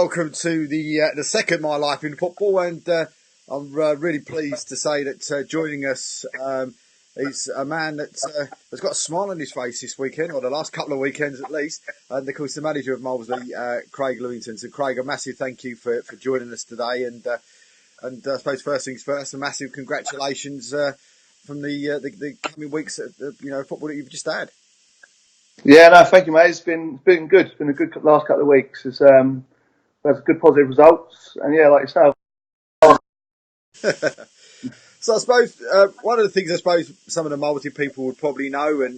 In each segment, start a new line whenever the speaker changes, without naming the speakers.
welcome to the second My Life in Football, and I'm really pleased to say that joining us is a man that has got a smile on his face this weekend, or the last couple of weekends at least, and of course the manager of Molesley, Craig Lewington. So Craig, a massive thank you for joining us today, and I suppose first things first, a massive congratulations from the coming weeks at football that you've just had.
Yeah, no, thank you, mate. It's been good. It's been a good last couple of weeks. It's had good positive results, and yeah, like yourself.
So I suppose one of the things I suppose some of the Molesley people would probably know, and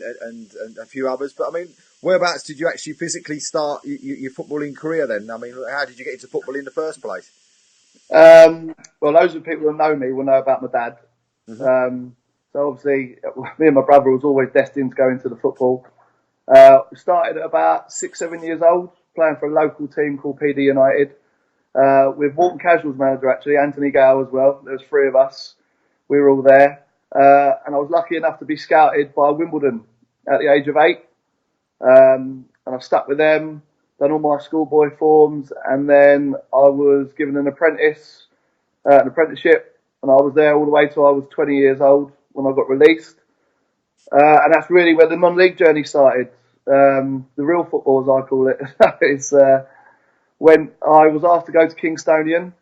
a few others, but I mean, whereabouts did you actually physically start your footballing career then? I mean, how did you get into football in the first place?
Well, loads of people who know me will know about my dad. Mm-hmm. So obviously, me and my brother was always destined to go into the football. We started at about 6-7 years old, playing for a local team called PD United, with Walton Casuals manager, actually, Anthony Gale as well. There was 3 of us. We were all there. And I was lucky enough to be scouted by Wimbledon at the age of 8. And I stuck with them, done all my schoolboy forms, and then I was given an apprenticeship, and I was there all the way till I was 20 years old when I got released. And that's really where the non-league journey started. The real football, as I call it, is when I was asked to go to Kingstonian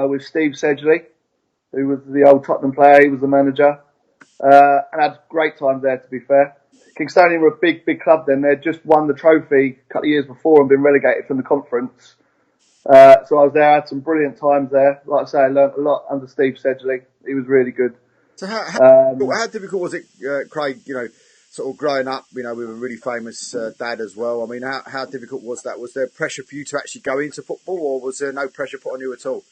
with Steve Sedgley, who was the old Tottenham player. He was the manager, and had great times there, to be fair. Kingstonian were a big club then. They'd just won the trophy a couple of years before and been relegated from the conference. So I was there, I had some brilliant times there. Like I say, I learnt a lot under Steve Sedgley. He was really good.
So how difficult was it, Craig, sort of growing up, with a really famous dad as well? I mean, how difficult was that? Was there pressure for you to actually go into football, or was there no pressure put on you at all?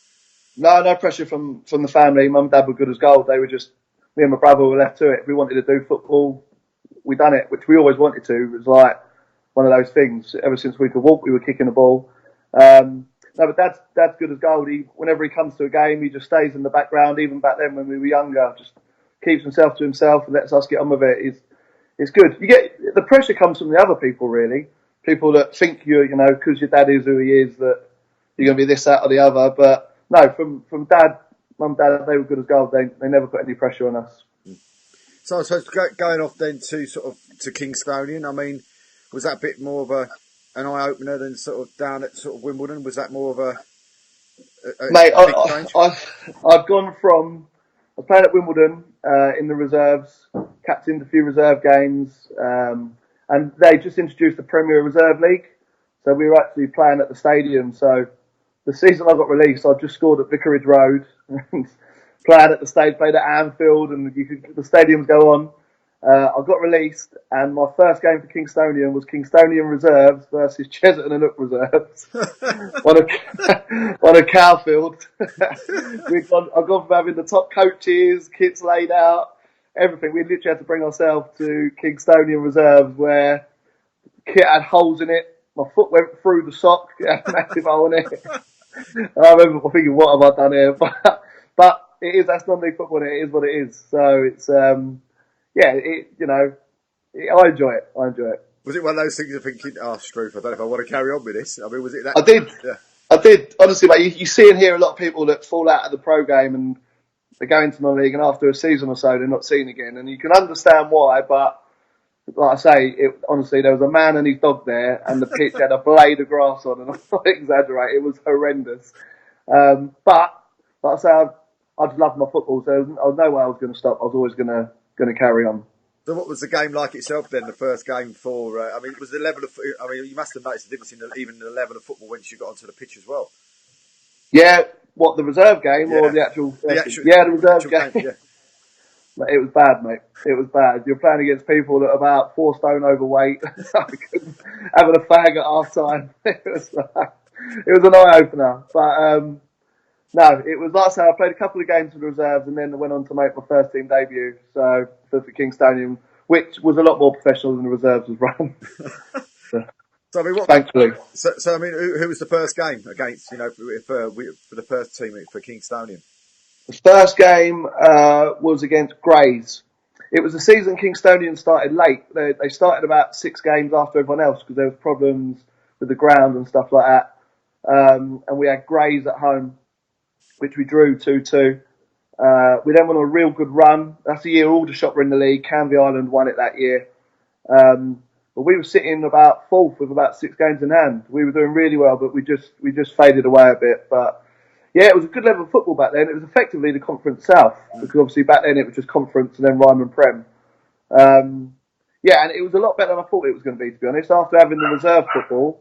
No pressure from the family. Mum and Dad were good as gold. They were just, me and my brother were left to it. If we wanted to do football, we done it, which we always wanted to. It was like one of those things. Ever since we could walk, we were kicking the ball. No, but Dad's good as gold. Whenever he comes to a game, he just stays in the background. Even back then when we were younger, just keeps himself to himself and lets us get on with it. It's good. You get the pressure comes from the other people, really. People that think because your dad is who he is, that you're going to be this, that, or the other. But no, from Dad, Mum, Dad, they were good as gold. They never put any pressure on us.
So I suppose going off then to Kingstonian, I mean, was that a bit more of an eye opener than sort of down at sort of Wimbledon? Was that more of a
mate? I've gone from, I was playing at Wimbledon in the reserves, captained a few reserve games, and they just introduced the Premier Reserve League, so we were actually playing at the stadium. So the season I got released, I just scored at Vicarage Road, played at the stage, played at Anfield, and the stadiums go on. I got released, and my first game for Kingstonian was Kingstonian Reserves versus Cheserton and Hook Reserves on a cow field. I've gone from having the top coaches, kits laid out, everything. We literally had to bring ourselves to Kingstonian Reserves, where the kit had holes in it. My foot went through the sock, it had a massive hole in it. I remember thinking, what have I done here? But that's non-league football. It is what it is. So it's I enjoy it.
Was it one of those things you're thinking, Struth, I don't know if I want to carry on with this? I mean, was it that?
I did.
Yeah.
I did. Honestly, mate, you see and hear a lot of people that fall out of the pro game and they go into non-league, and after a season or so, they're not seen again. And you can understand why, but like I say, honestly, there was a man and his dog there, and the pitch had a blade of grass on, and I'm not exaggerating, it was horrendous. But like I say, I just loved my football, so I was no way I was going to stop. I was always going to carry on.
So what was the game like itself then, the first game for, was the level of, you must have noticed the difference in even the level of football once you got onto the pitch as well.
Yeah, what, the reserve game or the actual? The reserve game. Yeah. It was bad, mate. It was bad. You're playing against people that are about 4 stone overweight, having a fag at half time. It was an eye opener. But no, it was last time I played a couple of games for the reserves, and then I went on to make my first team debut. So for Kingstonian, which was a lot more professional than the reserves was run.
So I mean,
thankfully.
So I mean, who was the first game against? For the first team for Kingstonian.
The first game was against Grays. It was the season Kingstonian started late. They started about 6 games after everyone else because there was problems with the ground and stuff like that. and we had Grays at home, which we drew 2-2. We then went on a real good run. That's the year Aldershot were in the league. Canvey Island won it that year. But we were sitting about fourth with about 6 games in hand. We were doing really well, but we just faded away a bit. But yeah, it was a good level of football back then. It was effectively the Conference South, because obviously back then it was just Conference and then Ryman Prem. Yeah, and it was a lot better than I thought it was going to be honest. After having the reserve football,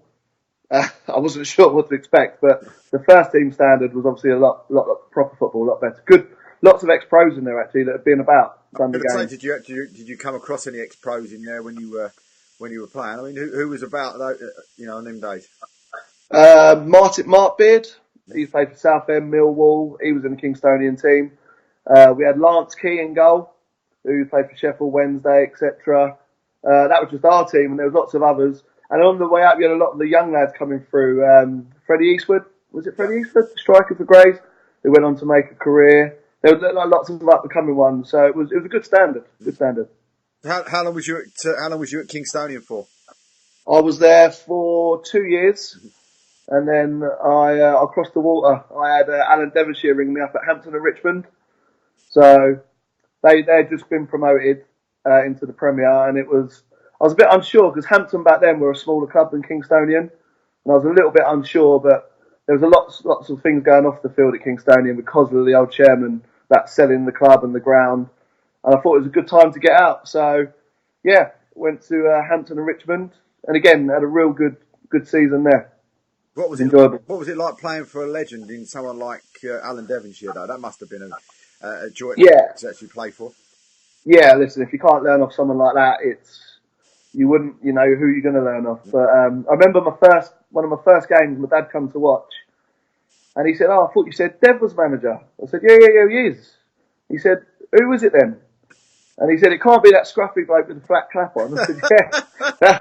I wasn't sure what to expect, but the first team standard was obviously a lot proper football, a lot better. Good, lots of ex-pros in there actually that have been about, done the game.
Did you come across any ex-pros in there when you were playing? I mean, who was about on them days?
Mark Beard, he played for Southend, Millwall. He was in the Kingstonian team. We had Lance Key in goal, who played for Sheffield Wednesday, etc. That was just our team, and there was lots of others. And on the way up, you had a lot of the young lads coming through. Freddie Eastwood, was it Freddie Eastwood, striker for Grays, who went on to make a career. There were lots of up and coming ones, so it was a good standard. Good standard.
How long was you at Kingstonian for?
I was there for 2 years, and then I crossed the water. I had Alan Devonshire ring me up at Hampton and Richmond. So they'd just been promoted into the Premier, and I was a bit unsure because Hampton back then were a smaller club than Kingstonian, and I was a little bit unsure, but there was lots of things going off the field at Kingstonian because of the old chairman about selling the club and the ground, and I thought it was a good time to get out. So yeah, went to Hampton and Richmond, and again had a real good season there.
What was enjoyable. What was it like playing for a legend in someone like Alan Devonshire though? That must have been a joy to actually play for.
Yeah, listen, if you can't learn off someone like that, you wouldn't know who you're going to learn off. But I remember one of my first games, my dad come to watch, and he said, "Oh, I thought you said Dev was manager." I said, "Yeah, he is." He said, "Who was it then?" And he said, "It can't be that scruffy bloke with the flat clap on." I said, "Yeah,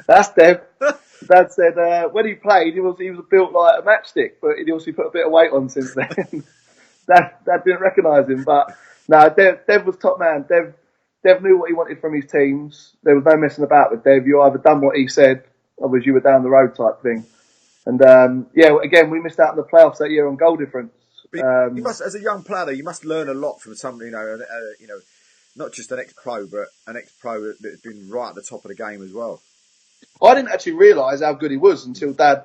that's Dev." Dad said, when he played, he was built like a matchstick, but he'd also put a bit of weight on since then. Dad didn't recognise him, but no, Dev was top man. Dev knew what he wanted from his teams. There was no messing about with Dev. You either done what he said, or you were down the road type thing. And again, we missed out on the playoffs that year on goal difference.
You must, as a young player, you must learn a lot from somebody, not just an ex-pro, but an ex-pro that's been right at the top of the game as well.
I didn't actually realise how good he was until Dad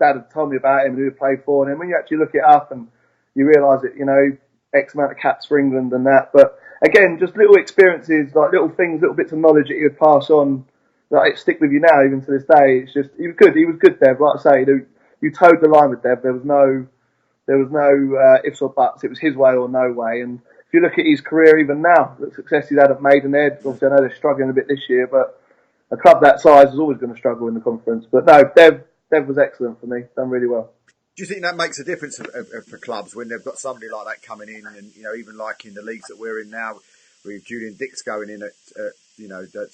had told me about him and who he played for. And then when you actually look it up and you realise that, X amount of caps for England and that. But again, just little experiences, like little things, little bits of knowledge that he would pass on that it stick with you now, even to this day. It's just, he was good. He was good, Dev. Like I say, you towed the line with Dev. There was no ifs or buts. It was his way or no way. And if you look at his career, even now, the success he's had at Maidenhead, obviously I know they're struggling a bit this year, but a club that size is always going to struggle in the conference. But no, Dev was excellent for me. Done really well.
Do you think that makes a difference for clubs when they've got somebody like that coming in, and even like in the leagues that we're in now, with Julian Dix going in at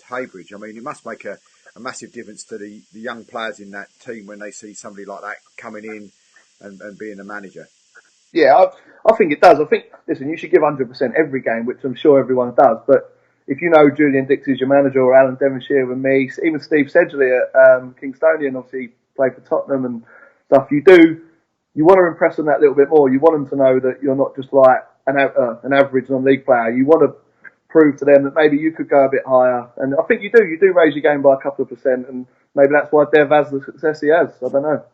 Haybridge? I mean, it must make a massive difference to the young players in that team when they see somebody like that coming in and being a manager.
Yeah, I think it does. I think, listen, you should give 100% every game, which I'm sure everyone does. But if you know Julian Dix is your manager, or Alan Devonshire with me, even Steve Sedgley at Kingstonian, obviously played for Tottenham and stuff, you want to impress them that little bit more. You want them to know that you're not just like an average non-league player. You want to prove to them that maybe you could go a bit higher. And I think you do. You do raise your game by a couple of percent, and maybe that's why Dev has the success he has. I don't know.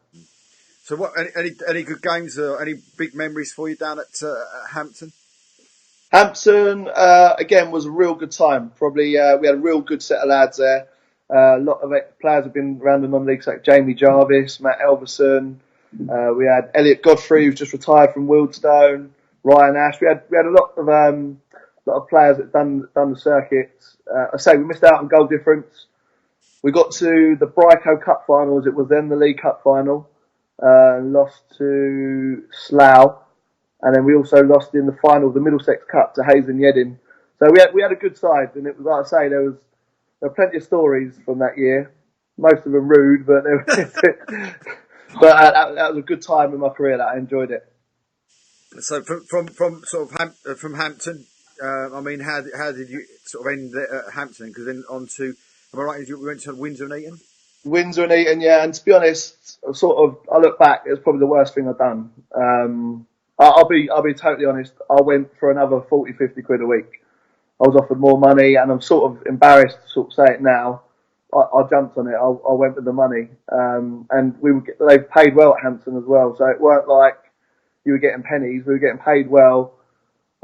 So, what? Any good games or any big memories for you down at Hampton?
Hampton again was a real good time. Probably we had a real good set of lads there. A lot of players have been around the non-leagues like Jamie Jarvis, Matt Elverson. We had Elliot Godfrey, who's just retired from Wildstone. Ryan Ash. We had a lot of players that done the circuits. I say we missed out on goal difference. We got to the Bryco Cup final, as it was then, the League Cup final. Lost to Slough, and then we also lost in the final of the Middlesex Cup to Hayes and Yedding. So we had a good side, and it was, like I say, there were plenty of stories from that year. Most of them rude, but that was a good time in my career. That I enjoyed it.
So from Hampton, I mean, how did you sort of end at Hampton? Because then on to, am I right? We went to Windsor and Eton.
Windsor and Eton, yeah. And to be honest, I look back, it was probably the worst thing I've done. I'll be totally honest. I went for another 40, 50 quid a week. I was offered more money, and I'm sort of embarrassed to sort of say it now. I jumped on it. I went with the money, and they paid well at Hampton as well. So it weren't like you were getting pennies. We were getting paid well.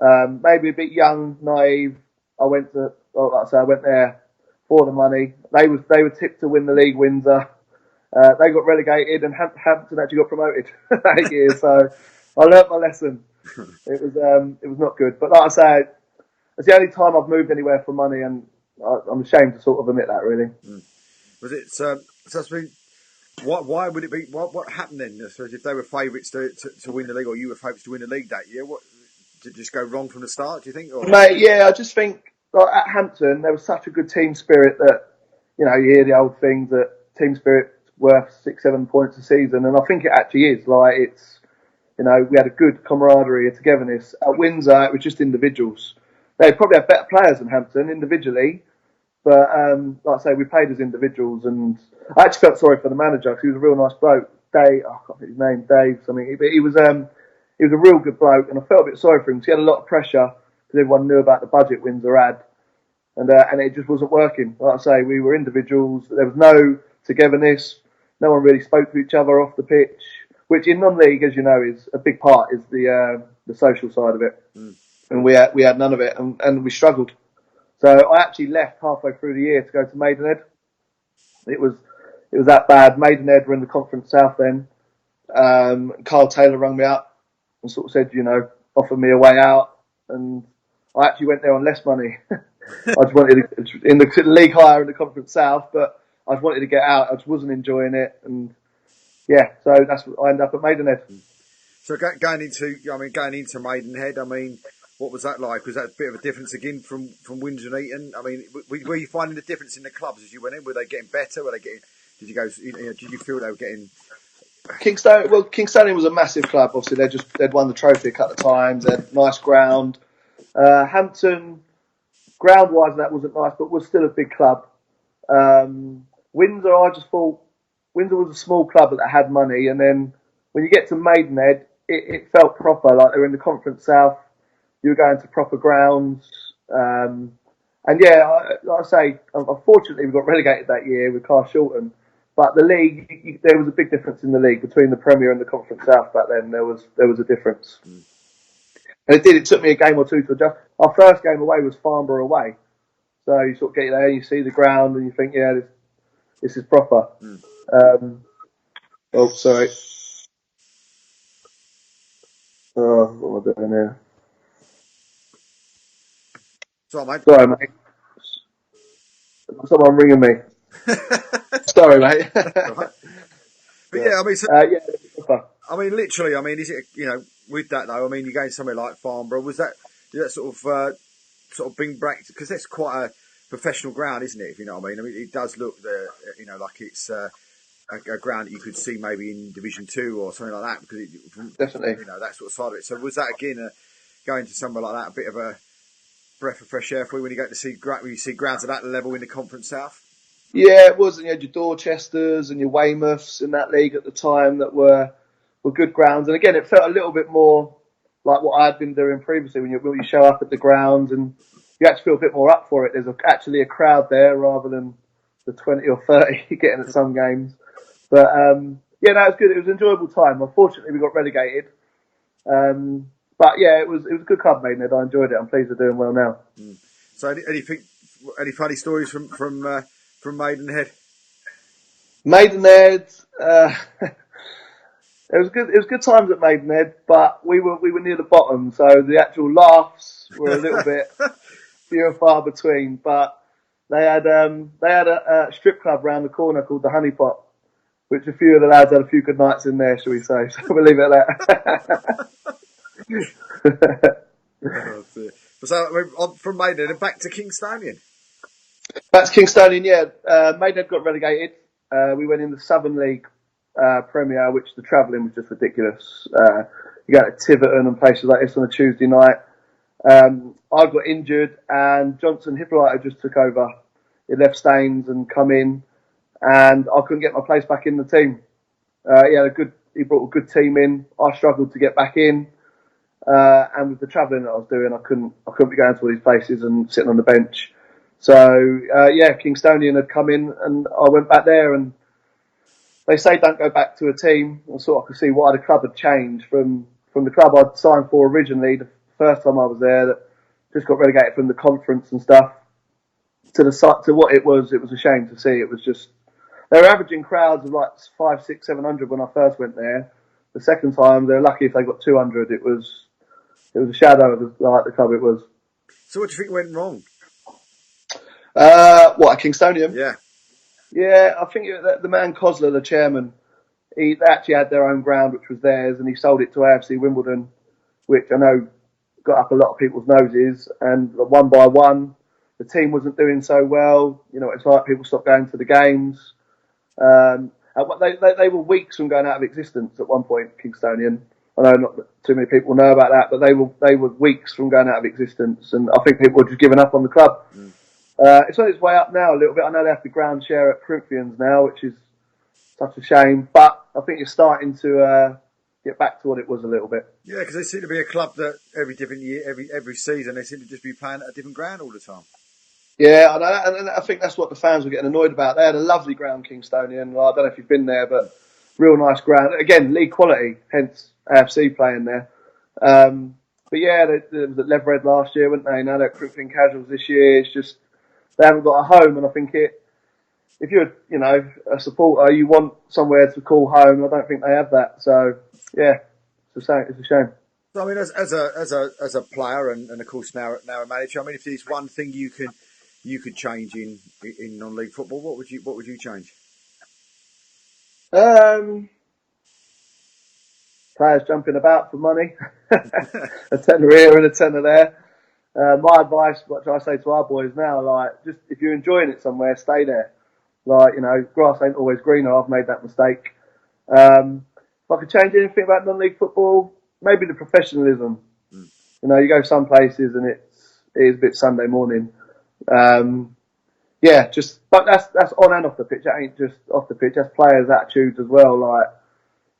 Maybe a bit young, naive. Like I say, I went there for the money. They were tipped to win the league. Windsor. They got relegated, and Hampton actually got promoted that year. So I learnt my lesson. It was not good. But like I say, it's the only time I've moved anywhere for money, and I'm ashamed to sort of admit that. Really.
Was it? So I mean, why would it be? What happened then? So if they were favourites to win the league, or you were favourites to win the league that year, what did it just go wrong from the start? Do you think? Or?
Mate, yeah, I just think like, at Hampton there was such a good team spirit that you hear the old things that team spirit's worth 6-7 points a season, and I think it actually is. Like it's we had a good camaraderie, a togetherness. At Windsor, it was just individuals. They probably had better players than Hampton individually, but like I say, we played as individuals, and I actually felt sorry for the manager because he was a real nice bloke. Dave, I can't think his name, Dave something, but he was a real good bloke, and I felt a bit sorry for him because he had a lot of pressure because everyone knew about the budget Windsor had, and it just wasn't working. Like I say, we were individuals. There was no togetherness. No one really spoke to each other off the pitch, which in non-league, as you know, is a big part. Is the social side of it, and we had none of it, and we struggled. So I actually left halfway through the year to go to Maidenhead. It was that bad. Maidenhead were in the Conference South then. Carl Taylor rang me up and sort of said, offered me a way out, and I actually went there on less money. I just wanted in the league higher in the Conference South, but I just wanted to get out. I just wasn't enjoying it, and yeah, so that's what I ended up at Maidenhead.
So going into Maidenhead, I mean, what was that like? Was that a bit of a difference again from Windsor and Eton? I mean, were you finding the difference in the clubs as you went in? Were they getting better? Were they getting? Did you go? Did you feel they were getting?
Kingstonian was a massive club. Obviously, they'd won the trophy a couple of times. They had nice ground. Hampton, ground-wise, that wasn't nice, but was still a big club. Windsor, I just thought Windsor was a small club that had money, and then when you get to Maidenhead, it felt proper. Like they were in the Conference South. You were going to proper grounds. And yeah, like I say, unfortunately we got relegated that year with Carshalton. But the league, there was a big difference in the league between the Premier and the Conference South back then. There was a difference. And it took me a game or two to adjust. Our first game away was Farnborough away. So you sort of get there, you see the ground, and you think, yeah, this is proper. Oh, sorry. Oh, what am I doing here? Sorry, mate. Someone ringing me. Sorry, mate.
Right. But yeah, I mean, I mean, literally, I mean, is it with that though? I mean, you're going somewhere like Farnborough. Did that sort of bring back, because that's quite a professional ground, isn't it? If you know what I mean. I mean, it does look like it's a ground that you could see maybe in Division 2 or something like that, because
definitely
that sort of side of it. So was that again going to somewhere like that a bit of a breath of fresh air for you when you go to see grounds at that level in the Conference South?
Yeah, it was. And you had your Dorchesters and your Weymouths in that league at the time that were good grounds. And again, it felt a little bit more like what I had been doing previously when you show up at the grounds and you actually feel a bit more up for it. There's actually a crowd there rather than the 20 or 30 you getting at some games. But yeah, no, it was good. It was an enjoyable time. Unfortunately, we got relegated. But yeah, it was a good club, Maidenhead. I enjoyed it. I'm pleased they're doing well now.
So, any funny stories from Maidenhead?
Maidenhead, it was good. It was good times at Maidenhead, but we were near the bottom, so the actual laughs were a little bit few and far between. But they had a strip club round the corner called the Honey Pot, which a few of the lads had a few good nights in there, shall we say? So we'll leave it at that.
So from Maidenhead back to Kingstonian.
Back to Kingstonian, yeah. Maidenhead got relegated. We went in the Southern League Premier, which the travelling was just ridiculous. You go to Tiverton and places like this on a Tuesday night. I got injured, and Johnson Hippolyte just took over. He left Staines and come in. and I couldn't get my place back in the team. He brought a good team in. I struggled to get back in, and with the travelling that I was doing, I couldn't be going to all these places and sitting on the bench. So Kingstonian had come in, and I went back there. And they say don't go back to a team. I sort of could see why the club had changed from the club I'd signed for originally. The first time I was there, that just got relegated from the conference and stuff to what it was. It was a shame to see. It was just they were averaging crowds of like 500, 600, 700 when I first went there. The second time, they're lucky if they got 200. It was a shadow of the club it was.
So what do you think went wrong?
At Kingstonian?
Yeah.
Yeah, I think the man Cosler, the chairman, they actually had their own ground, which was theirs, and he sold it to AFC Wimbledon, which I know got up a lot of people's noses. And one by one, the team wasn't doing so well. You know, it's like people stopped going to the games. They were weeks from going out of existence at one point, Kingstonian. I know not too many people know about that, but they were weeks from going out of existence, and I think people were just giving up on the club. Mm. It's on its way up now a little bit. I know they have the ground share at Corinthians now, which is such a shame, but I think you're starting to get back to what it was a little bit.
Yeah, because they seem to be a club that every different year, every season, they seem to just be playing at a different ground all the time.
Yeah, I know, and I think that's what the fans were getting annoyed about. They had a lovely ground, Kingstonian. I don't know if you've been there, but real nice ground. Again, league quality, hence AFC playing there. But yeah, they was at Leverhead last year, weren't they? Now they're at Corinthian Casuals this year. It's just they haven't got a home, and I think if you're a supporter, you want somewhere to call home. I don't think they have that. So yeah, it's a shame.
So, I mean, as a player and of course now a manager, I mean, if there's one thing you could change in non-league football, what would you change?
Players jumping about for money, a tenner here and a tenner there. My advice, what I say to our boys now, like, just if you're enjoying it somewhere, stay there. Like, grass ain't always greener. I've made that mistake. If I could change anything about non-league football, maybe the professionalism. Mm. You go some places and it is a bit Sunday morning. But that's on and off the pitch. That ain't just off the pitch. That's players' attitudes as well. Like,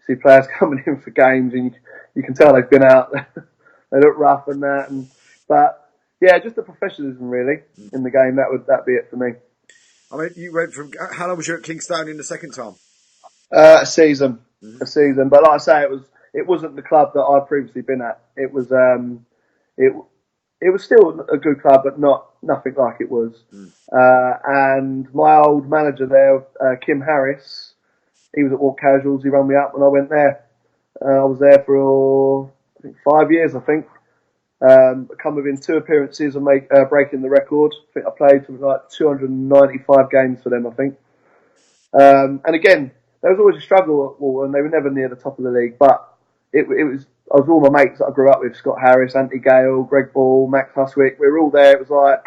see players coming in for games and you can tell they've been out. They look rough and that. But yeah, just the professionalism really in the game. That'd be it for me.
I mean, you went from how long was you at Kingstonian the second time?
A season. But like I say, it wasn't the club that I'd previously been at. It was it was still a good club, but nothing like it was. And my old manager there, Kim Harris, he was at Walk Casuals. He rang me up when I went there. I was there for I think 5 years. I think. Come within 2 appearances and breaking the record. I think I played something like 295 games for them, I think. And again, there was always a struggle at Walton. They were never near the top of the league, but it was. I was all my mates that I grew up with: Scott Harris, Andy Gale, Greg Ball, Max Huswick. We were all there. It was like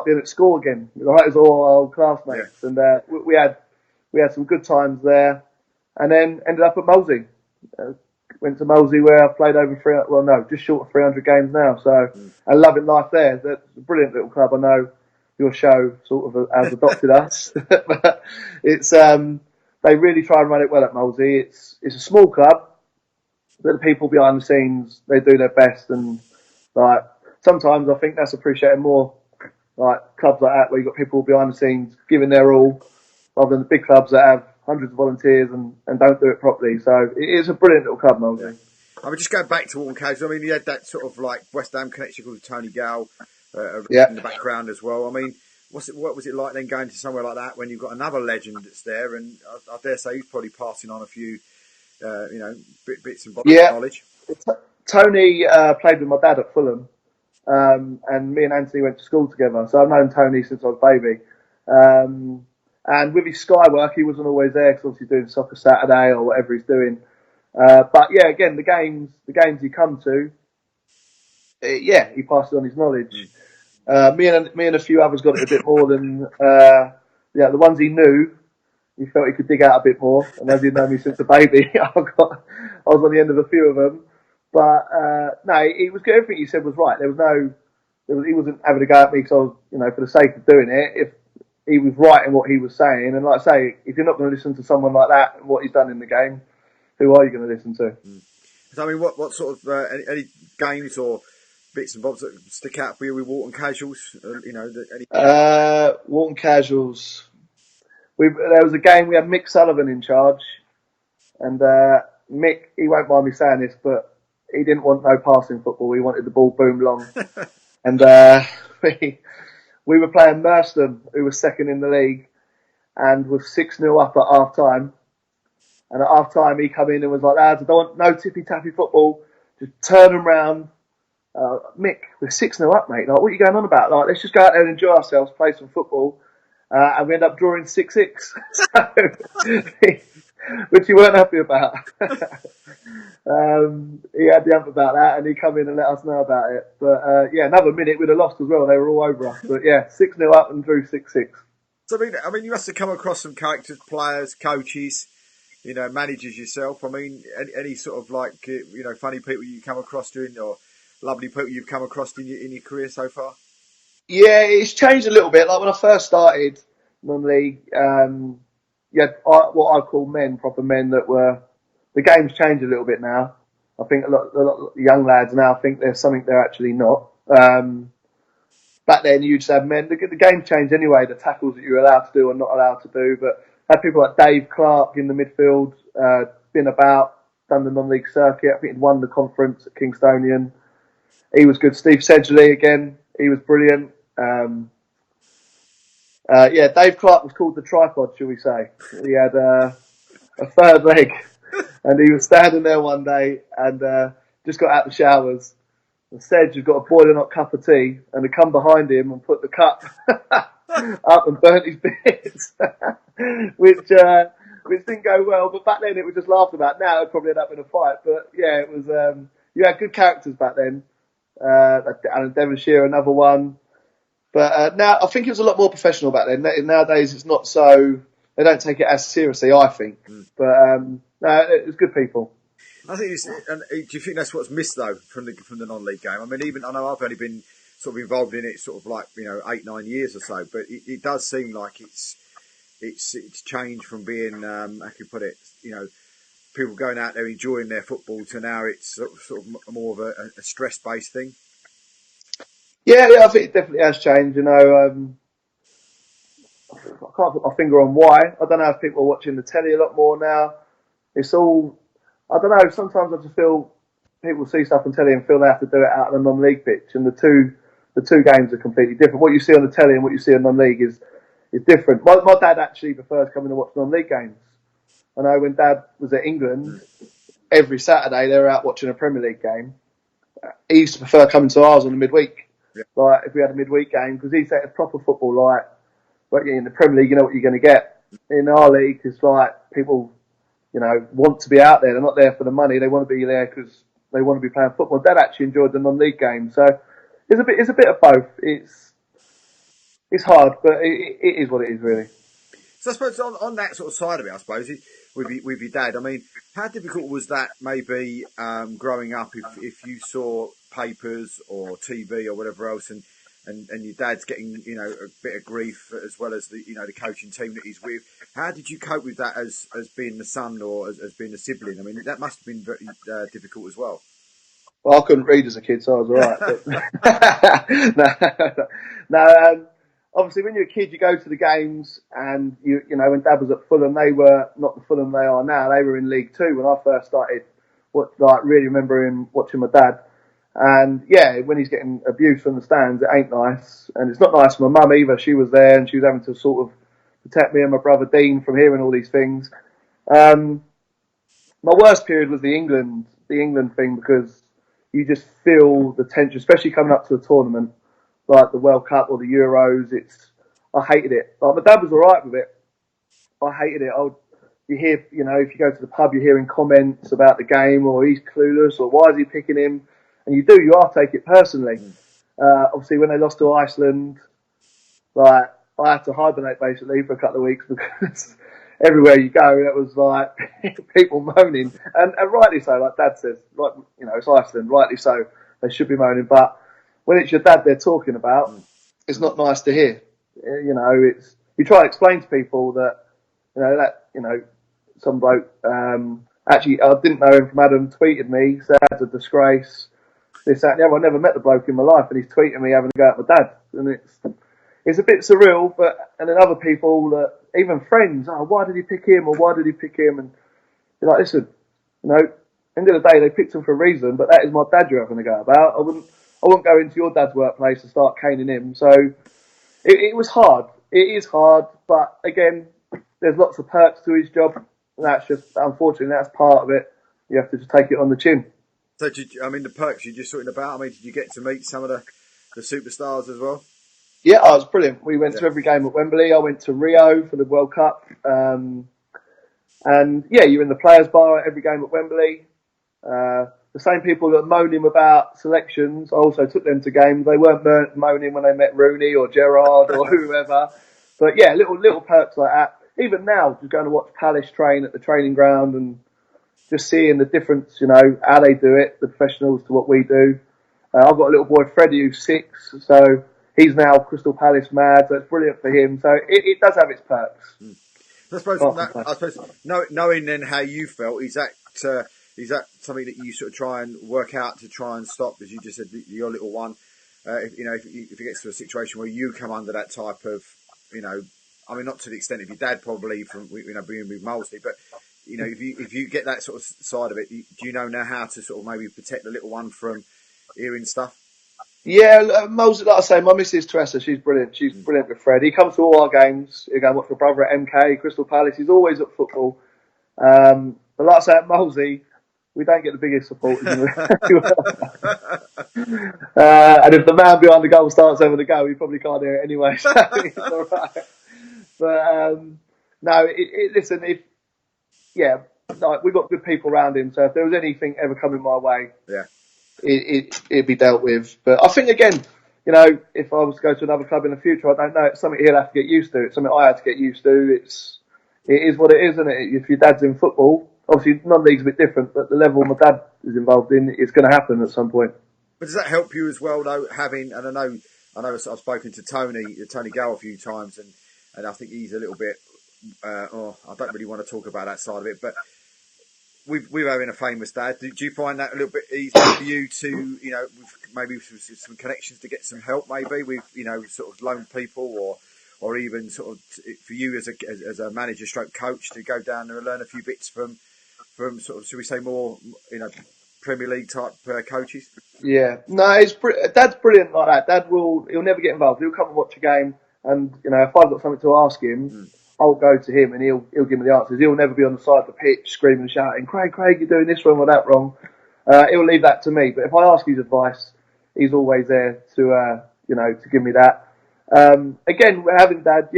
being at school again. It was all our old classmates, and we had some good times there. And then ended up at Molesey. Went to Molesey where I've played just short of 300 games now. So, and loving life there. That's a brilliant little club. I know your show sort of has adopted us, but it's they really try and run it well at Molesey. It's a small club, but the people behind the scenes, they do their best, and like sometimes I think that's appreciated more. Like clubs like that where you've got people behind the scenes giving their all, rather than the big clubs that have hundreds of volunteers and don't do it properly. So it is a brilliant little club, Molesey.
Yeah. I mean, just going back to Walton Casuals, I mean, you had that sort of like West Ham connection with Tony Gale in the background as well. I mean, what was it like then going to somewhere like that when you've got another legend that's there? And I dare say he's probably passing on a few, bits and bobs of knowledge.
Tony played with my dad at Fulham, and me and Anthony went to school together. So I've known Tony since I was a baby. And with his Sky work, he wasn't always there because obviously he's doing Soccer Saturday or whatever he's doing. But yeah, again, the games he come to, he passes on his knowledge. Me and a few others got it a bit more than the ones he knew. He felt he could dig out a bit more, and as he'd known me since a baby, I was on the end of a few of them. But no, it was good. Everything he said was right. He wasn't having a go at me because I was, for the sake of doing it. he was right in what he was saying. And like I say, if you're not going to listen to someone like that and what he's done in the game, who are you going to listen to?
So, I mean, what sort of any games or bits and bobs that stick out for you with Walton Casuals?
Walton Casuals. There was a game, we had Mick Sullivan in charge, and Mick, he won't mind me saying this, but he didn't want no passing football. He wanted the ball boom long. And we were playing Merstham, who was second in the league, and was 6-0 up at half time. And at half time, he come in and was like, lads, I don't want no tippy-tappy football. Just turn them round. Mick, we're 6-0 up, mate. Like, what are you going on about? Like, let's just go out there and enjoy ourselves, play some football. And we end up drawing 6-6. Which he weren't happy about. He had the ump about that, and he come in and let us know about it. But another minute we'd have lost as well. They were all over us. But 6-0 up and drew 6-6.
So I mean, you must have come across some characters, players, coaches, managers yourself. I mean, any sort of like funny people you come across during, or lovely people you've come across in your career so far.
Yeah, it's changed a little bit. Like when I first started non-league, what I call proper men that were. The game's changed a little bit now. I think a lot of young lads now think there's something they're actually not. Back then, you just had men. The game's changed anyway. The tackles that you're allowed to do or not allowed to do. But I had people like Dave Clark in the midfield, been about, done the non-league circuit. I think he'd won the conference at Kingstonian. He was good. Steve Sedgley again. He was brilliant. Dave Clark was called the tripod, shall we say. He had a third leg. And he was standing there one day and just got out the showers. And Sedge had got a boiling hot cup of tea and had come behind him and put the cup up and burnt his beard, which didn't go well. But back then it was just laughed about. Now it'd probably end up in a fight. But yeah, it was. You had good characters back then. Alan Devonshire, another one. But now I think it was a lot more professional back then. Nowadays it's not so. They don't take it as seriously, I think. But no, it was good people.
I think. Do you think that's what's missed though from the non-league game? I mean, even I know I've only been sort of involved in it sort of like 8-9 years or so, but it does seem like it's changed from being how can you put it? People going out there enjoying their football to now it's sort of more of a stress-based thing.
Yeah, I think it definitely has changed. I can't put my finger on why. I don't know if people are watching the telly a lot more now. It's all, I don't know, sometimes I just feel people see stuff on telly and feel they have to do it out on a non-league pitch, and the two games are completely different. What you see on the telly and what you see on non-league is different. My dad actually prefers coming to watch non-league games. I know when Dad was at England, every Saturday they were out watching a Premier League game. He used to prefer coming to ours on the midweek. Yeah. Like if we had a midweek game, because he said it's proper football. Like, but in the Premier League, you know what you're going to get. In our league, it's like people, want to be out there. They're not there for the money. They want to be there because they want to be playing football. Dad actually enjoyed the non-league game, so it's a bit of both. It's hard, but it is what it is, really.
So I suppose on that sort of side of it, I suppose with your dad, I mean, how difficult was that maybe growing up if you saw papers or TV or whatever else and your dad's getting a bit of grief as well as the the coaching team that he's with. How did you cope with that as being the son or as being a sibling? I mean, that must have been very difficult as well.
Well, I couldn't read as a kid, so I was all right. No. Obviously, when you're a kid, you go to the games, and when Dad was at Fulham, they were not the Fulham they are now. They were in League Two when I first started. Really remembering watching my dad. And yeah, when he's getting abuse from the stands, it ain't nice. And it's not nice for my mum either. She was there and she was having to sort of protect me and my brother Dean from hearing all these things. My worst period was the England thing, because you just feel the tension, especially coming up to a tournament like the World Cup or the Euros. I hated it. Like, my dad was all right with it. I hated it. You hear, if you go to the pub, you're hearing comments about the game, or he's clueless, or why is he picking him? And you are take it personally. Obviously, when they lost to Iceland, like, I had to hibernate basically for a couple of weeks, because everywhere you go, it was like people moaning, and rightly so. Like Dad says, like it's Iceland, rightly so. They should be moaning, but when it's your dad they're talking about, it's not nice to hear. you try to explain to people that, some bloke, actually, I didn't know him from Adam, tweeted me, said it's a disgrace, this, that, and the other. I never met the bloke in my life, and he's tweeting me having to go out with my dad. And it's a bit surreal, and then other people, that even friends, why did he pick him, or why did he pick him? And you're like, listen, end of the day, they picked him for a reason, but that is my dad you're having to go about. I wouldn't go into your dad's workplace and start caning him. So it was hard. It is hard, but again, there's lots of perks to his job. And that's just, unfortunately, that's part of it. You have to just take it on the chin.
So, the perks you're just talking about, did you get to meet some of the superstars as well?
Yeah, it was brilliant. We went to every game at Wembley. I went to Rio for the World Cup. And yeah, you're in the players' bar at every game at Wembley. The same people that moan him about selections, I also took them to games. They weren't moaning when they met Rooney or Gerrard or whoever. But yeah, little perks like that. Even now, just going to watch Palace train at the training ground and just seeing the difference, how they do it, the professionals to what we do. I've got a little boy, Freddie, who's 6, so he's now Crystal Palace mad, so it's brilliant for him. So it does have its perks.
I suppose knowing then how you felt, is that something that you sort of try and work out to try and stop, as you just said, your little one? If it gets to a situation where you come under that type of, not to the extent of your dad probably from being with Molesley, but if you get that sort of side of it, do you know now how to sort of maybe protect the little one from hearing stuff?
Yeah, Molesley, like I say, my missus Teresa, she's brilliant. She's brilliant with Fred. He comes to all our games. He goes watch my brother at MK, Crystal Palace. He's always at football. But like I say, at Molesley, we don't get the biggest support. And if the man behind the goal starts having a go, he probably can't hear it anyway. So it's all right. But no, listen, we've got good people around him. So if there was anything ever coming my way, it'd be dealt with. But I think again, if I was to go to another club in the future, I don't know. It's something he'll have to get used to. It's something I had to get used to. It is what it is, isn't it? If your dad's in football, obviously non-league's a bit different, but the level my dad is involved in, it's going to happen at some point.
But does that help you as well, though? And I know I've spoken to Tony Gow a few times, and I think he's a little bit. I don't really want to talk about that side of it, but we're having a famous dad. Do you find that a little bit easier for you to, maybe some connections to get some help, maybe with sort of lone people, or even sort of for you as a manager stroke coach to go down there and learn a few bits from sort of, should we say, more Premier League type coaches? Yeah,
no, Dad's brilliant like that. Dad he'll never get involved. He'll come and watch a game, and if I've got something to ask him, I'll go to him and he'll give me the answers. He'll never be on the side of the pitch screaming and shouting, Craig, you're doing this wrong or that wrong. He'll leave that to me. But if I ask his advice, he's always there to give me that. Again, having Dad,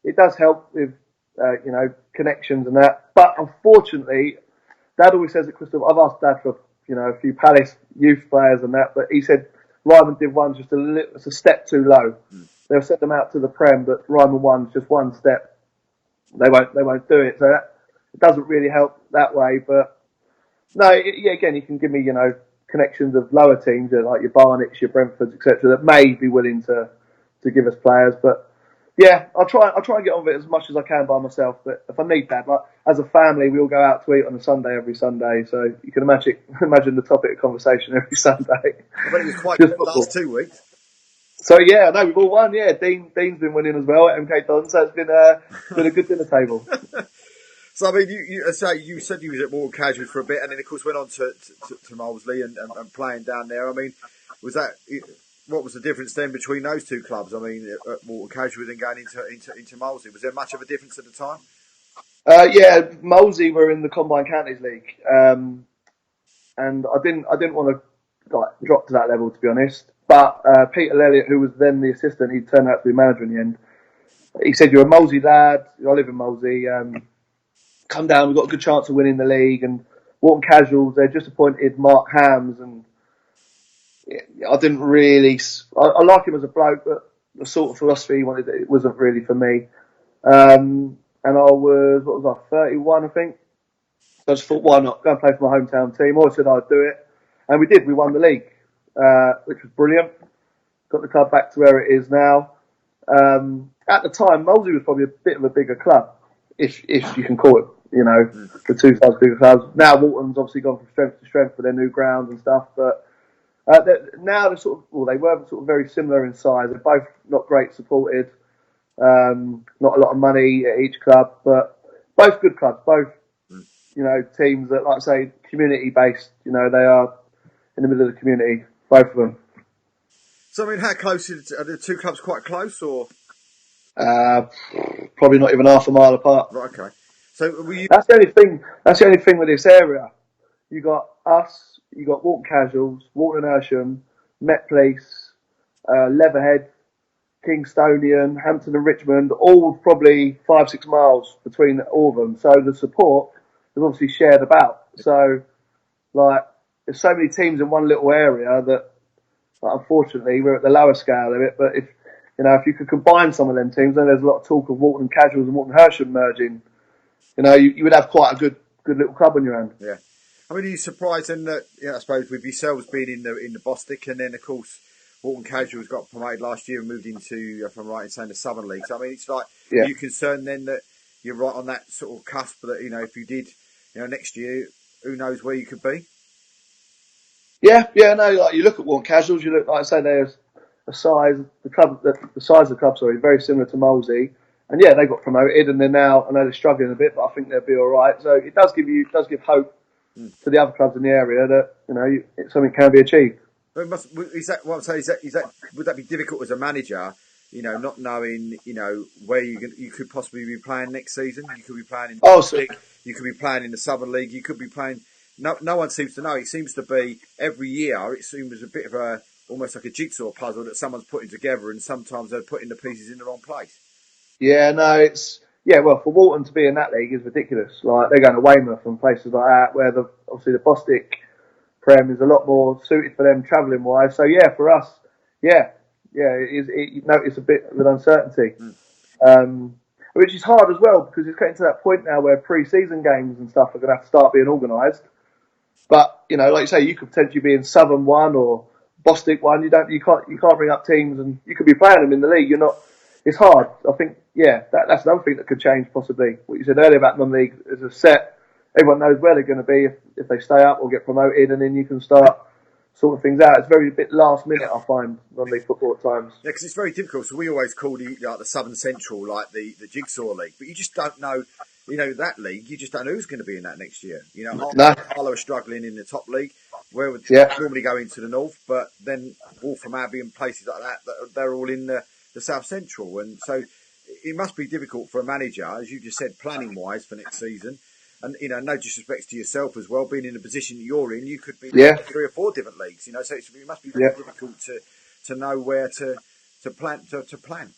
it does help with connections and that. But unfortunately, Dad always says at Crystal, I've asked Dad for a few Palace youth players and that, but he said Ryman did one just it's a step too low. They'll set them out to the Prem, but Ryman one's just one step. They won't do it. So it doesn't really help that way. But no, again, you can give me connections of lower teams like your Barnets, your Brentfords, etc. that may be willing to give us players. But yeah, I'll try and get on with it as much as I can by myself. But if I need that, like as a family, we all go out to eat on a Sunday every Sunday. So you can imagine the topic of conversation every Sunday.
I bet it was quite good the last 2 weeks.
So yeah, no, we've all won. Yeah, Dean's been winning as well at MK Don. So it's been a good dinner table.
So I mean, you said you was at Morton Casuals for a bit, and then of course went on to Molesley and playing down there. I mean, what was the difference then between those two clubs? I mean, at Morton Casuals and going into Molesley, was there much of a difference at the time?
Yeah, Molesley were in the Combined Counties League, and I didn't want to drop to that level, to be honest. But Peter Elliott, who was then the assistant, he turned out to be manager in the end. He said, "You're a Molesley lad. I live in Molesley. Come down. We've got a good chance of winning the league." And Morton Casuals, they just appointed Mark Hams, and I didn't really. I like him as a bloke, but the sort of philosophy he wanted, it wasn't really for me. And I was 31, I think. So I just thought, why not go and play for my hometown team? I always said I'd do it, and we did. We won the league. Which was brilliant. Got the club back to where it is now. at the time, Molesey was probably a bit of a bigger club, if you can call it, the two sides bigger clubs. Now Walton's obviously gone from strength to strength with their new grounds and stuff, but now they're they were sort of very similar in size. They're both not great supported, not a lot of money at each club, but both good clubs, both, teams that, like I say, community based, they are in the middle of the community, both of them.
So, I mean, how close are the two clubs? Quite close, or?
Probably not even half a mile apart.
Right, okay. So, were you?
That's the only thing. That's the only thing with this area. You got us. You got Walton Casuals, Walton and Hersham, Met Police, Leatherhead, Kingstonian, Hampton and Richmond. All probably 5-6 miles between all of them. So the support is obviously shared about. So, there's so many teams in one little area that, unfortunately, we're at the lower scale of it. But if you could combine some of them teams, then there's a lot of talk of Walton Casuals and Walton Hersham merging. You would have quite a good little club on your hand.
Yeah. I mean, are you surprised then that, I suppose, with yourselves being in the Bostik, and then, of course, Walton Casuals got promoted last year and moved into, if I'm right in saying, the Southern League. So, I mean, it's like, are you concerned then that you're right on that sort of cusp that, if you did, next year, who knows where you could be?
Yeah, no, like you look at Walton Casuals, you look, like I say, there's the size of the club, very similar to Molesey. And yeah, they got promoted and they're now, I know they're struggling a bit, but I think they'll be all right. So it does give hope to the other clubs in the area that, something can be achieved.
But is that what I'm saying? Would that be difficult as a manager? Not knowing, where you could possibly be playing next season. You could be playing in the League. You could be playing in the Southern League. You could be playing. No one seems to know. It seems to be every year. It seems a bit of almost like a jigsaw puzzle that someone's putting together, and sometimes they're putting the pieces in the wrong place.
Yeah, no, well, for Walton to be in that league is ridiculous. Like, they're going to Weymouth and places like that, where obviously the Bostik Prem is a lot more suited for them travelling wise. So yeah, for us, you notice a bit of an uncertainty, which is hard as well because it's getting to that point now where pre-season games and stuff are going to have to start being organised. But like you say, you could potentially be in Southern one or Bostik one. You can't bring up teams and you could be playing them in the league. You're not. It's hard. I think that's another thing that could change possibly. What you said earlier about non-league is a set. Everyone knows where they're going to be if they stay up or get promoted, and then you can start sorting things out. It's a bit last minute, I find, non-league football at times.
Yeah, because it's very difficult. So we always call the Southern Central like the jigsaw league, but you just don't know. That league, you just don't know who's going to be in that next year. Harlow are struggling in the top league, where would normally go into the north, but then Waltham Abbey and places like that, they're all in the South Central, and so it must be difficult for a manager, as you just said, planning wise for next season. And no disrespect to yourself as well, being in the position that you're in, you could be in 3 or 4 different leagues. So it must be very difficult to know where to plan.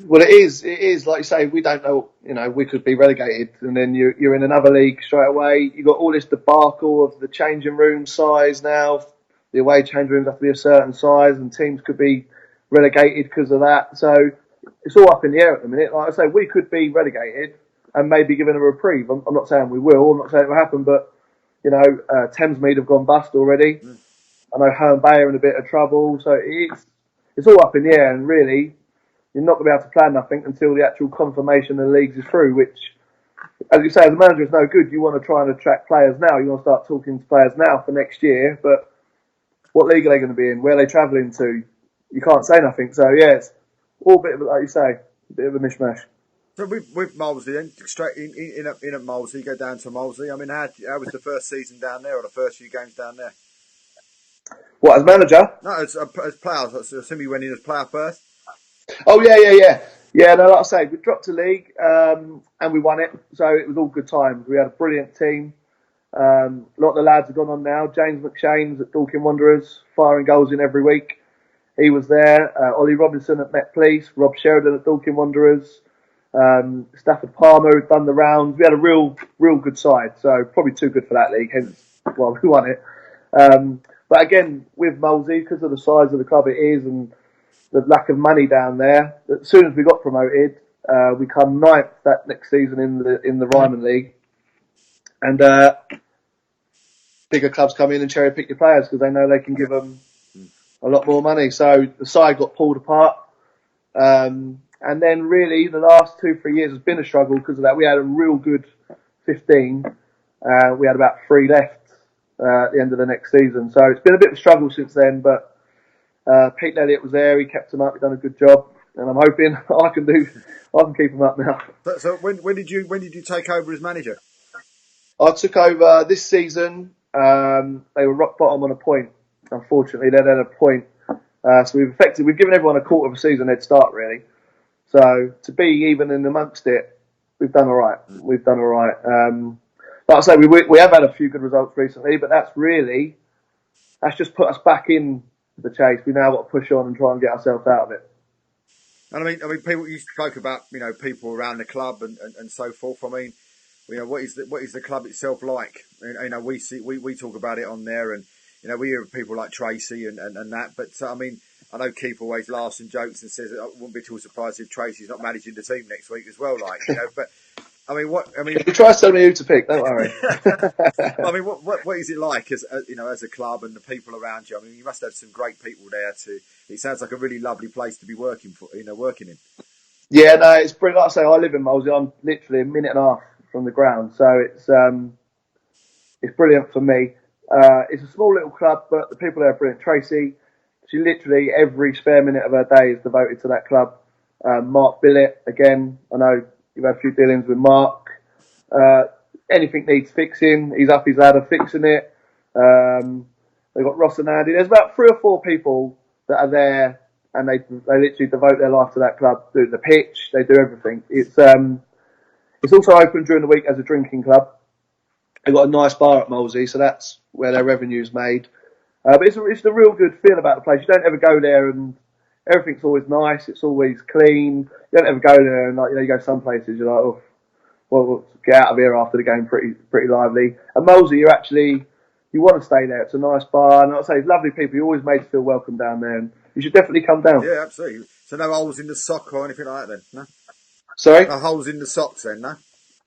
Well, it is like you say. We don't know. We could be relegated, and then you're in another league straight away. You've got all this debacle of the changing room size now. The away change rooms have to be a certain size, and teams could be relegated because of that. So it's all up in the air at the minute. Like I say, we could be relegated and maybe given a reprieve. I'm not saying we will. I'm not saying it will happen, but Thamesmead have gone bust already. I know Herne Bay are in a bit of trouble, so it's all up in the air. And really, you're not going to be able to plan nothing until the actual confirmation of the leagues is through. Which, as you say, as a manager, is no good. You want to try and attract players now. You want to start talking to players now for next year. But what league are they going to be in? Where are they travelling to? You can't say nothing. So yeah, it's all a bit of, like you say, a bit of a mishmash.
So with Molesey, then straight in at Molesey, you go down to Molesey. I mean, how was the first season down there, or the first few games down there?
What, as manager?
No, as player. I assume you went in as player first.
Oh yeah. Yeah, no, like I say, we dropped to league and we won it, so it was all good times. We had a brilliant team. A lot of the lads have gone on now. James McShane's at Dorking Wanderers, firing goals in every week. He was there. Ollie Robinson at Met Police, Rob Sheridan at Dorking Wanderers. Stafford Palmer had done the rounds. We had a real good side, so probably too good for that league, hence why we won it. But again, with Molesey, because of the size of the club it is and the lack of money down there, as soon as we got promoted, we come 9th that next season in the Ryman League, and bigger clubs come in and cherry pick your players because they know they can give them a lot more money. So the side got pulled apart. And then really the last 2-3 years has been a struggle because of that. We had a real good 15. We had about 3 left at the end of the next season. So it's been a bit of a struggle since then, but Pete Elliott was there. He kept him up. He done a good job. And I'm hoping I can keep him up now.
So when did you take over as manager?
I took over this season. They were rock bottom on a point. Unfortunately, they'd had a point. So we've given everyone a quarter of a season head start, really. So to be even in amongst it, we've done all right. We've done all right. Like I say, we have had a few good results recently, but that's just put us back in the chase. We now got to push on and try and get ourselves out of it.
And I mean, people, you spoke about, people around the club and so forth. I mean, what is the club itself like? We talk about it on there, and we hear people like Tracy and that. But I mean, I know Keith always laughs and jokes and says I wouldn't be too surprised if Tracy's not managing the team next week as well. But I mean,
He tries to tell me who to pick. Don't worry.
I mean, what is it like as a club and the people around you? I mean, you must have some great people there. It sounds like a really lovely place to be working in.
Yeah, no, it's brilliant. Like I say, I live in Molesey. I'm literally a minute and a half from the ground, so it's brilliant for me. It's a small little club, but the people there are brilliant. Tracy, she literally every spare minute of her day is devoted to that club. Mark Billett, again, I know you've had a few dealings with Mark. Anything needs fixing, he's up his ladder fixing it. They've got Ross and Andy. There's about 3 or 4 people that are there, and they literally devote their life to that club. Do the pitch, they do everything. It's also open during the week as a drinking club. They've got a nice bar at Molesey, so that's where their revenue's made. But it's a real good feel about the place. You don't ever go there and everything's always nice. It's always clean. You don't ever go there and you go some places you're like, oh, well, we'll get out of here after the game pretty lively. At Molesey, you want to stay there. It's a nice bar, and like I say, it's lovely people. You're always made to feel welcome down there, and you should definitely come down.
Yeah, absolutely. So no holes in the sock or anything like that, then? No.
Sorry,
no holes in the socks, then? No.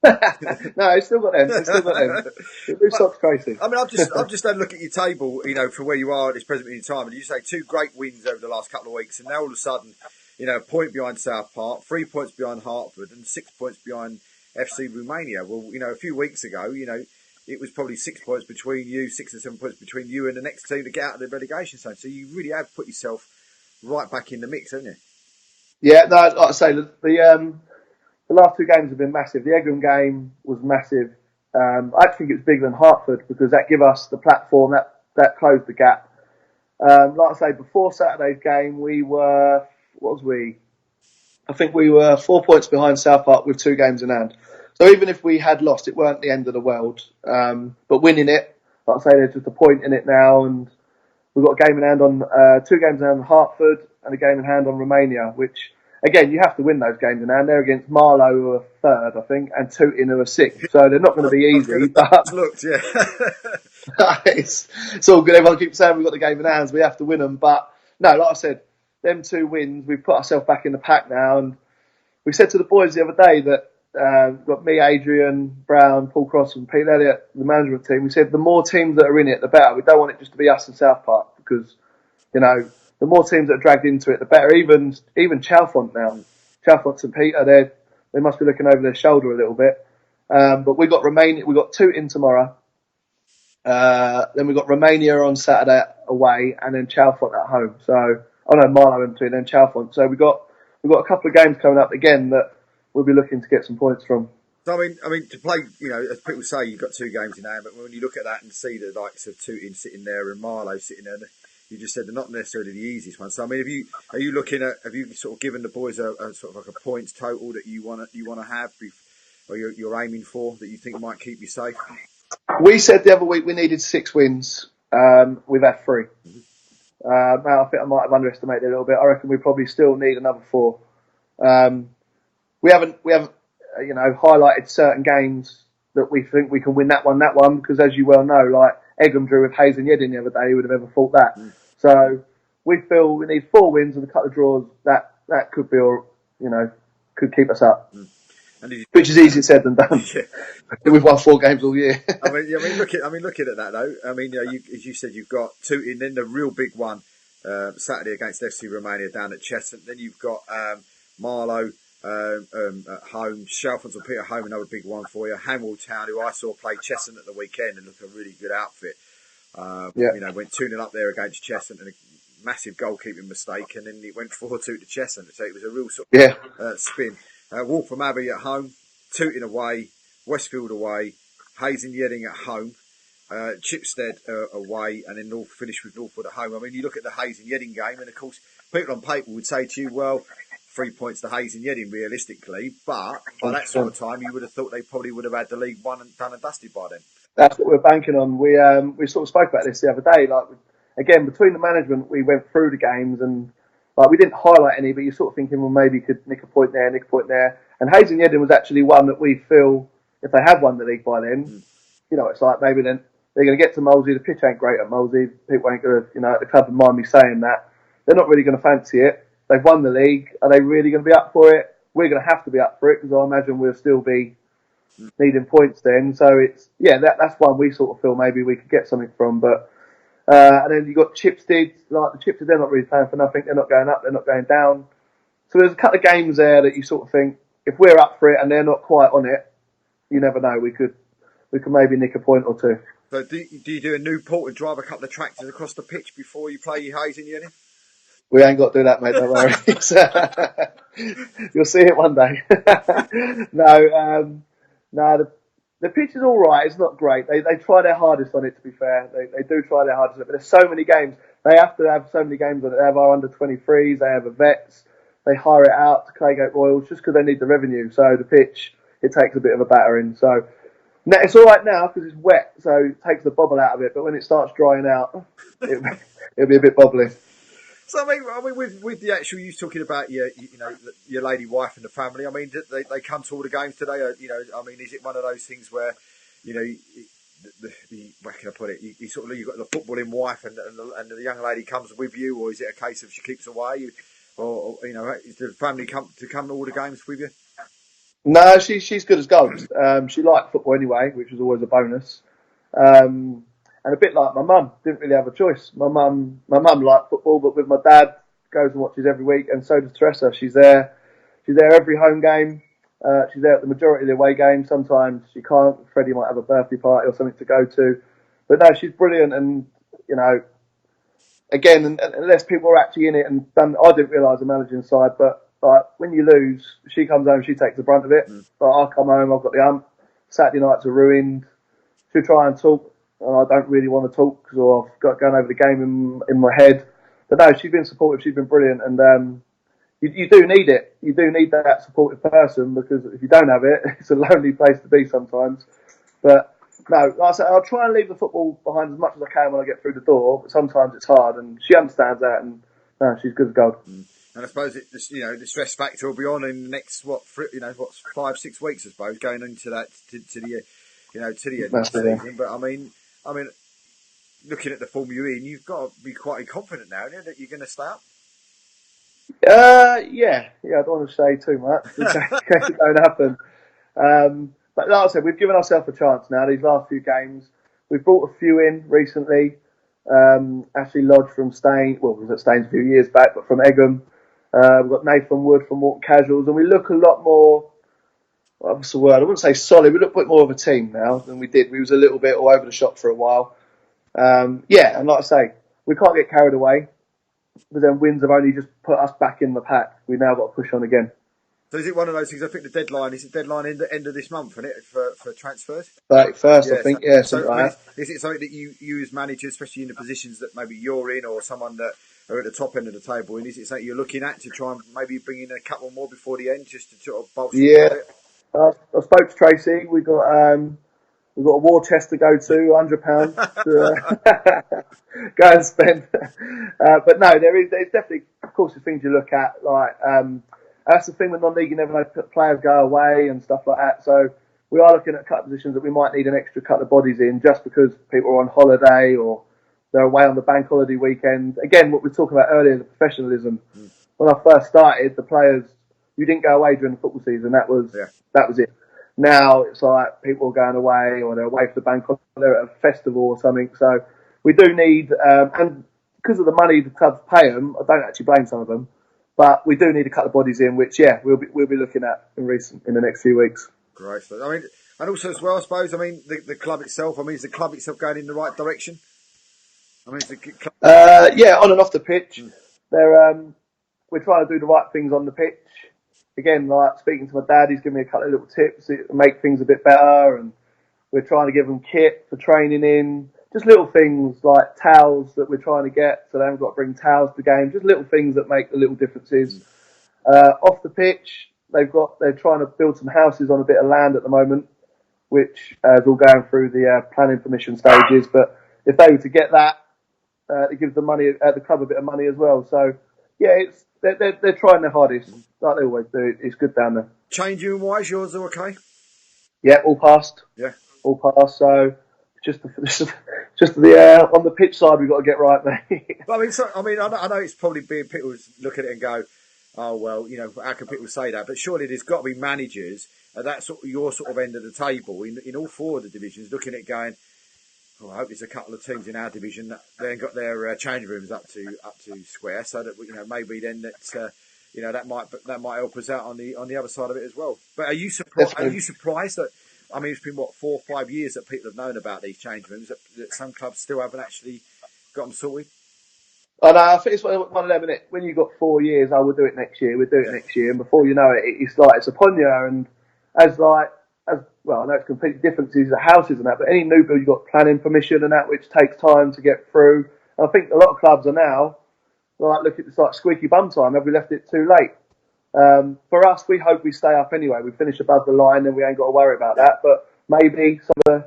No, it's still got them. The blue socks crazy.
I mean, I've just had a look at your table, for where you are at this present in time, and you say 2 great wins over the last couple of weeks, and now all of a sudden, a point behind South Park, 3 points behind Hartford, and 6 points behind FC Romania. Well, a few weeks ago, it was probably 6 points between you, 6 or 7 points between you and the next team to get out of the relegation zone. So you really have put yourself right back in the mix, haven't you?
Yeah, no, like I say, the last 2 games have been massive. The Egham game was massive. I actually think it was bigger than Hartford because that gave us the platform that closed the gap. Like I say, before Saturday's game, we were, I think we were 4 points behind South Park with 2 games in hand. So even if we had lost, it weren't the end of the world. But winning it, like I say, there's just a point in it now, and we've got a game in hand on 2 games in hand on Hartford and a game in hand on Romania, which again you have to win those games in hand. They're against Marlow, who are 3rd, I think, and Tooting, who are 6th. So they're not going to be easy. But
looked, yeah.
it's all good. Everyone keeps saying we've got the game in hands, we have to win them. But no, like I said, them 2 wins, we've put ourselves back in the pack now, and we said to the boys the other day that we've got me, Adrian, Brown, Paul Cross and Pete Elliott, the management team. We said the more teams that are in it, the better. We don't want it just to be us and South Park because, the more teams that are dragged into it, the better. Even Chalfont now. Chalfont and Peter, they must be looking over their shoulder a little bit. But we got Romania, we got Tooting tomorrow. Then we got Romania on Saturday away, and then Chalfont at home. So, Marlow and Tooting, then Chalfont. So we've got a couple of games coming up again that we'll be looking to get some points from.
So, I mean, to play, as people say, you've got 2 games in hand, but when you look at that and see the likes of Tooting sitting there and Marlow sitting there, you just said they're not necessarily the easiest one. So, I mean, have you sort of given the boys a sort of like a points total that you want to have, or you're aiming for, that you think might keep you safe?
We said the other week we needed 6 wins. We've had 3. Now I think I might have underestimated it a little bit. I reckon we probably still need another 4. We haven't highlighted certain games that we think we can win that one, because as you well know, like Egham drew with Hayes and Yedding the other day, who would have ever thought that? So we feel we need 4 wins and a couple of draws. That could be, could keep us up. Which is easier said than done. Yeah. We've won 4 games all year.
looking at that though. I mean, as you said, you've got Tooting, then the real big one Saturday against FC Romania down at Cheshunt. Then you've got Marlow at home. Shalford will pick a home, another big one for you. Hamwell Town, who I saw play Cheshunt at the weekend and look a really good outfit. Went 2-0 up there against Cheshunt and a massive goalkeeping mistake, and then it went 4-2 to Cheshunt. So it was a real sort of spin. Waltham Abbey at home, Tooting away, Westfield away, Hayes and Yedding at home, Chipstead away, and then North finished with Northwood at home. I mean, you look at the Hayes and Yedding game, and of course, people on paper would say to you, well, 3 points to Hayes and Yedding realistically, but by that sort of time, you would have thought they probably would have had the league won and done and dusted by then.
That's what we're banking on. We sort of spoke about this the other day. Like, again, between the management, we went through the games and we didn't highlight any, but you're sort of thinking, well, maybe you could nick a point there, nick a point there. And Hayes and Yedding was actually one that we feel, if they had won the league by then, it's like maybe then they're going to get to Molesey. The pitch ain't great at Molesey. People ain't going to, at the club and mind me saying that. They're not really going to fancy it. They've won the league. Are they really going to be up for it? We're going to have to be up for it because I imagine we'll still be needing points then. So that's one we sort of feel maybe we could get something from. But and then you've got Chipstead. Like the Chipstead, they're not really playing for nothing. They're not going up. They're not going down. So there's a couple of games there that you sort of think if we're up for it and they're not quite on it, you never know. We could maybe nick a point or two.
So do you do a Newport and drive a couple of tractors across the pitch before you play your Hayes and Yedding?
We ain't got to do that, mate. Don't worry. You'll see it one day. No. The pitch is all right. It's not great. They try their hardest on it. To be fair, they do try their hardest on it. But there's so many games. They have to have so many games on it. They have our under-23s. They have a vets. They hire it out to Claygate Royals just because they need the revenue. So the pitch, it takes a bit of a battering. So it's all right now because it's wet. So it takes the bobble out of it. But when it starts drying out, it'll be a bit bobbly.
So I mean, with the actual you talking about your lady wife and the family. I mean, they come to all the games today. I mean, is it one of those things where, where can I put it? You've got the footballing wife and the young lady comes with you, or is it a case of she keeps away, or does the family come to all the games with you?
No, she's good as gold. She liked football anyway, which was always a bonus. And a bit like my mum, didn't really have a choice. My mum liked football, but with my dad, goes and watches every week, and so does Teresa. She's there every home game. She's there at the majority of the away games. Sometimes she can't. Freddie might have a birthday party or something to go to. But no, she's brilliant, and again, unless people are actually in it and done, I didn't realise the managing side, but like when you lose, she comes home, she takes the brunt of it. But I come home, I've got the hump. Saturday nights are ruined. She'll try and talk. I don't really want to talk because I've got going over the game in my head. But no, she's been supportive. She's been brilliant, and you do need it. You do need that supportive person because if you don't have it, it's a lonely place to be sometimes. But no, like I said, I'll try and leave the football behind as much as I can when I get through the door. But sometimes it's hard, and she understands that, and no, she's good as gold.
And I suppose the stress factor will be on in the next 5-6 weeks, I suppose, going into that to the end of the season. But I mean, looking at the form you're in, you've got to be quite confident now, haven't you, that you're going to stay up?
Yeah. I don't want to say too much in case it don't happen. But like I said, we've given ourselves a chance now. These last few games, we've brought a few in recently. Ashley Lodge from Staines, was at Staines a few years back, but from Egham. We've got Nathan Wood from Walton Casuals, and we look a lot more. What's the word? I wouldn't say solid. We look a bit more of a team now than we did. We was a little bit all over the shop for a while. And like I say, we can't get carried away. But then wins have only just put us back in the pack. We've now got to push on again.
So is it one of those things? I think the deadline is in the end of this month, isn't it, for transfers?
31st, I think.
Is it something that you as managers, especially in the positions that maybe you're in, or someone that are at the top end of the table, and is it something you're looking at to try and maybe bring in a couple more before the end, just to sort of bolster it?
I spoke to Tracy. We've got a war chest to go to, £100 to go and spend. But no, there's definitely, of course, the things you look at. Like that's the thing with non-league, you never know, players go away and stuff like that. So we are looking at a couple of positions that we might need an extra couple of bodies in, just because people are on holiday or they're away on the bank holiday weekend. Again, what we were talking about earlier, the professionalism. When I first started, the players, you didn't go away during the football season. That was it. Now it's like people are going away, or they're away for the bank holiday, they're at a festival or something. So we do need, and because of the money the clubs pay them, I don't actually blame some of them. But we do need a couple of bodies in, which we'll be looking at in the next few weeks.
Great. I mean, and also as well, I suppose. I mean, the club itself. I mean, is the club itself going in the right direction? I mean, is the club...
On and off the pitch, we're trying to do the right things on the pitch. Again, like speaking to my dad, he's given me a couple of little tips to make things a bit better, and we're trying to give them kit for training in. Just little things like towels that we're trying to get, so they haven't got to bring towels to the game. Just little things that make the little differences. Off the pitch, they're trying to build some houses on a bit of land at the moment, which is all going through the planning permission stages. But if they were to get that, it gives the club a bit of money as well. So yeah, they're trying their hardest, like they always do. It's good down there.
Changing room wise, yours are okay?
Yeah, all passed.
Yeah,
all passed. So just the on the pitch side, we've got to get right, mate.
But I know it's probably being people look at it and go, oh well, how can people say that? But surely there's got to be managers at that your sort of end of the table in all four of the divisions looking at it going, oh, I hope there's a couple of teams in our division that they ain't got their change rooms up to square, so that maybe then that might help us out on the other side of it as well. But are you surprised? Are you surprised that? I mean, it's been 4 or 5 years that people have known about these change rooms that some clubs still haven't actually got them sorted.
I know. I think it's one of them, isn't it? When you've got 4 years, we'll do it next year. We'll do it next year, and before you know it, it's upon you. And as well, I know it's completely different to the houses and that, but any new build, you've got planning permission and that, which takes time to get through. And I think a lot of clubs are now look at this like squeaky bum time. Have we left it too late? For us, we hope we stay up anyway. We finish above the line, and we ain't got to worry about that. But maybe a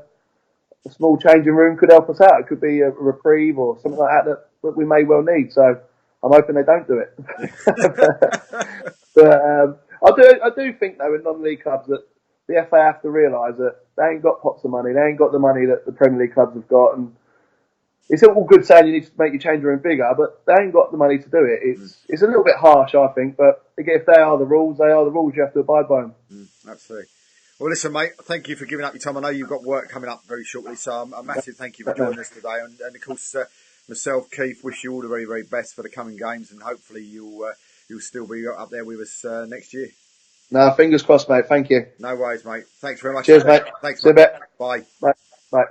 small changing room could help us out. It could be a reprieve or something like that we may well need. So I'm hoping they don't do it. But I do think though in non-league clubs that the FA have to realise that they ain't got pots of money. They ain't got the money that the Premier League clubs have got, and it's all good saying you need to make your change room bigger, but they ain't got the money to do it. It's a little bit harsh, I think, but again, if they are the rules, they are the rules. You have to abide by them.
Absolutely. Well, listen, mate, thank you for giving up your time. I know you've got work coming up very shortly, so a massive thank you for joining us today. And of course, myself, Keith, wish you all the very, very best for the coming games, and hopefully you'll still be up there with us next year.
No, fingers crossed, mate. Thank you.
No worries, mate. Thanks very much.
Cheers, mate.
Thanks.
See you a bit.
Bye.
Bye. Bye.